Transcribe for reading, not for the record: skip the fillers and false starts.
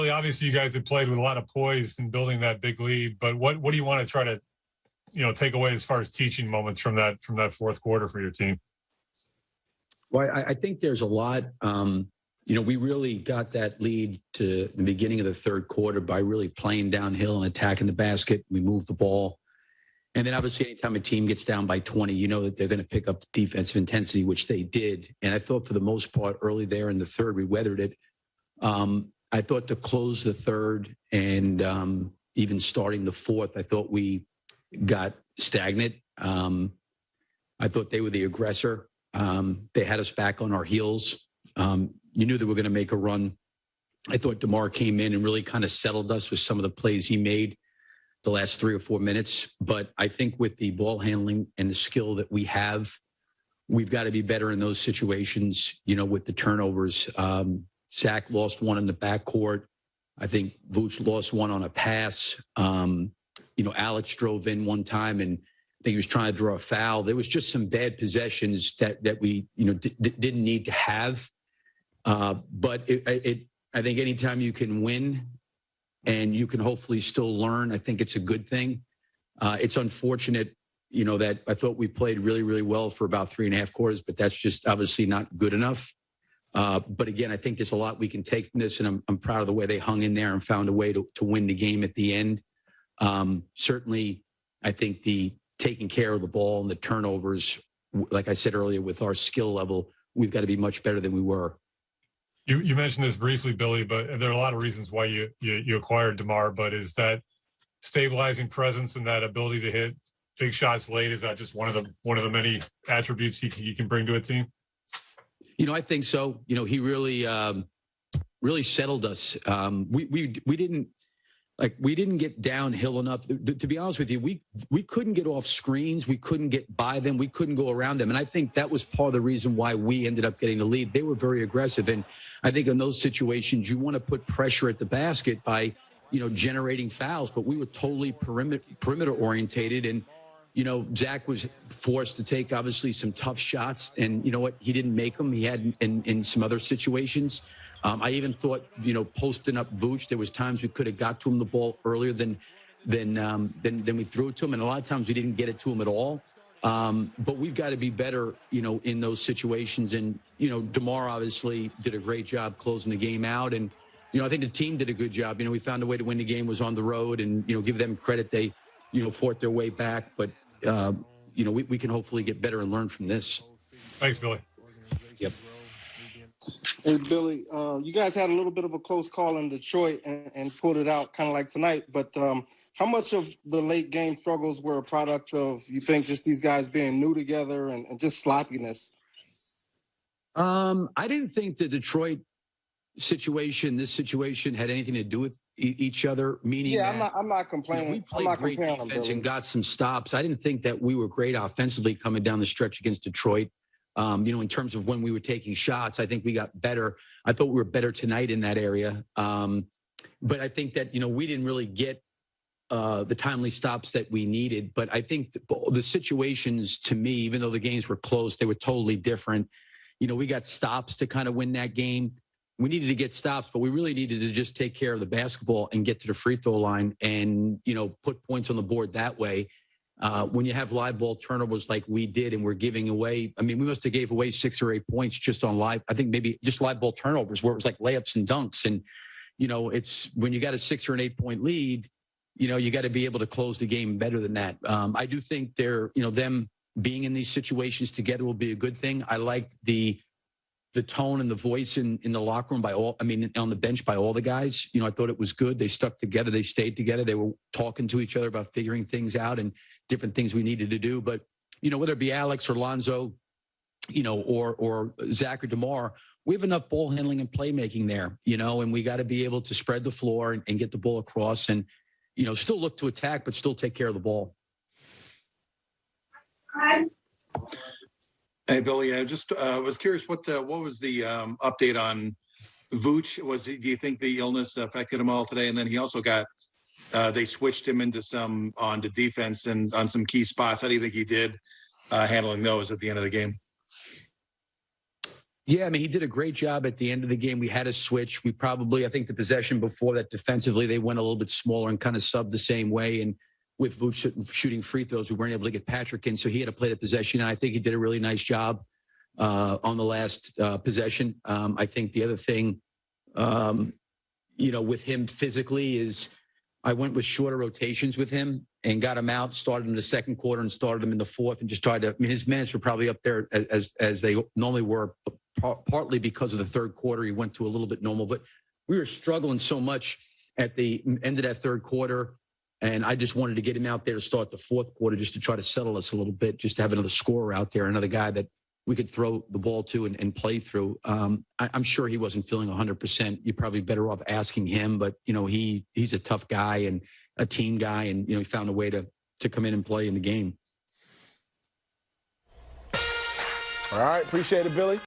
Obviously, you guys have played with a lot of poise in building that big lead, but what do you want to try to, take away as far as teaching moments from that fourth quarter for your team? Well, I think there's a lot. We really got that lead to the beginning of the third quarter by really playing downhill and attacking the basket. We moved the ball. And then obviously anytime a team gets down by 20, you know that they're going to pick up the defensive intensity, which they did. And I thought for the most part early there in the third, we weathered it. I thought to close the third and even starting the fourth, I thought we got stagnant. I thought they were the aggressor. They had us back on our heels. You knew they were going to make a run. I thought DeMar came in and really kind of settled us with some of the plays he made the last 3 or 4 minutes. But I think with the ball handling and the skill that we have, we've got to be better in those situations, with the turnovers. Zach lost one in the backcourt. I think Vooch lost one on a pass. Alex drove in one time and I think he was trying to draw a foul. There was just some bad possessions that we, didn't need to have. But I think anytime you can win and you can hopefully still learn, I think it's a good thing. It's unfortunate, that I thought we played really, really well for about 3.5 quarters, but that's just obviously not good enough. But again, I think there's a lot we can take from this, and I'm proud of the way they hung in there and found a way to win the game at the end. Certainly, I think the taking care of the ball and the turnovers, like I said earlier, with our skill level, we've got to be much better than we were. You mentioned this briefly, Billy, but there are a lot of reasons why you acquired DeMar. But is that stabilizing presence and that ability to hit big shots late, is that just one of the many attributes he can bring to a team? I think so. He really settled us. We didn't get downhill enough. To be honest with you, we couldn't get off screens. We couldn't get by them. We couldn't go around them. And I think that was part of the reason why we ended up getting the lead. They were very aggressive. And I think in those situations, you want to put pressure at the basket by, generating fouls. But we were totally perimeter orientated. And, Zach was forced to take, obviously, some tough shots. And you know what? He didn't make them. He had in some other situations. I even thought, posting up Vooch, there was times we could have got to him the ball earlier than we threw it to him. And a lot of times we didn't get it to him at all. But we've got to be better, in those situations. And, DeMar obviously did a great job closing the game out. And, I think the team did a good job. We found a way to win the game, was on the road, and, give them credit. They, fought their way back. But, we can hopefully get better and learn from this. Thanks, Billy. Yep. Hey, Billy, you guys had a little bit of a close call in Detroit and pulled it out kind of like tonight. But how much of the late game struggles were a product of, you think, just these guys being new together and just sloppiness? I didn't think the Detroit this situation had anything to do with each other, meaning I'm not complaining. We played great defense and got some stops. I didn't think that we were great offensively coming down the stretch against Detroit. In terms of when we were taking shots, I think we got better. I thought we were better tonight in that area. But I think that, we didn't really get the timely stops that we needed. But I think the situations, to me, even though the games were close, they were totally different. We got stops to kind of win that game. We needed to get stops, but we really needed to just take care of the basketball and get to the free throw line and, put points on the board that way. When you have live ball turnovers like we did and we're giving away, we must have gave away 6 or 8 points just on live. I think maybe just live ball turnovers where it was like layups and dunks. And, it's when you got a 6 or an 8 point lead, you got to be able to close the game better than that. I do think them being in these situations together will be a good thing. I liked the tone and the voice in the locker room on the bench by all the guys. I thought it was good. They stuck together. They stayed together. They were talking to each other about figuring things out and different things we needed to do. But, whether it be Alex or Lonzo, or Zach or DeMar, we have enough ball handling and playmaking there, and we got to be able to spread the floor and get the ball across and, still look to attack, but still take care of the ball. Hey, Billy, I just was curious, what was the update on Vooch? Do you think the illness affected him all today? And then he also got, they switched him into onto defense and on some key spots. How do you think he did handling those at the end of the game? Yeah, I mean, he did a great job at the end of the game. We had a switch. I think the possession before that defensively, they went a little bit smaller and kind of subbed the same way. And with Vooch shooting free throws, we weren't able to get Patrick in. So he had to play the possession. And I think he did a really nice job on the last possession. I think the other thing, with him physically is I went with shorter rotations with him and got him out, started him in the second quarter and started him in the fourth and just tried to, I mean, his minutes were probably up there as they normally were, partly because of the third quarter. He went to a little bit normal, but we were struggling so much at the end of that third quarter. And I just wanted to get him out there to start the fourth quarter just to try to settle us a little bit, just to have another scorer out there, another guy that we could throw the ball to and play through. I'm sure he wasn't feeling 100%. You're probably better off asking him, but he's a tough guy and a team guy, and he found a way to come in and play in the game. All right, appreciate it, Billy.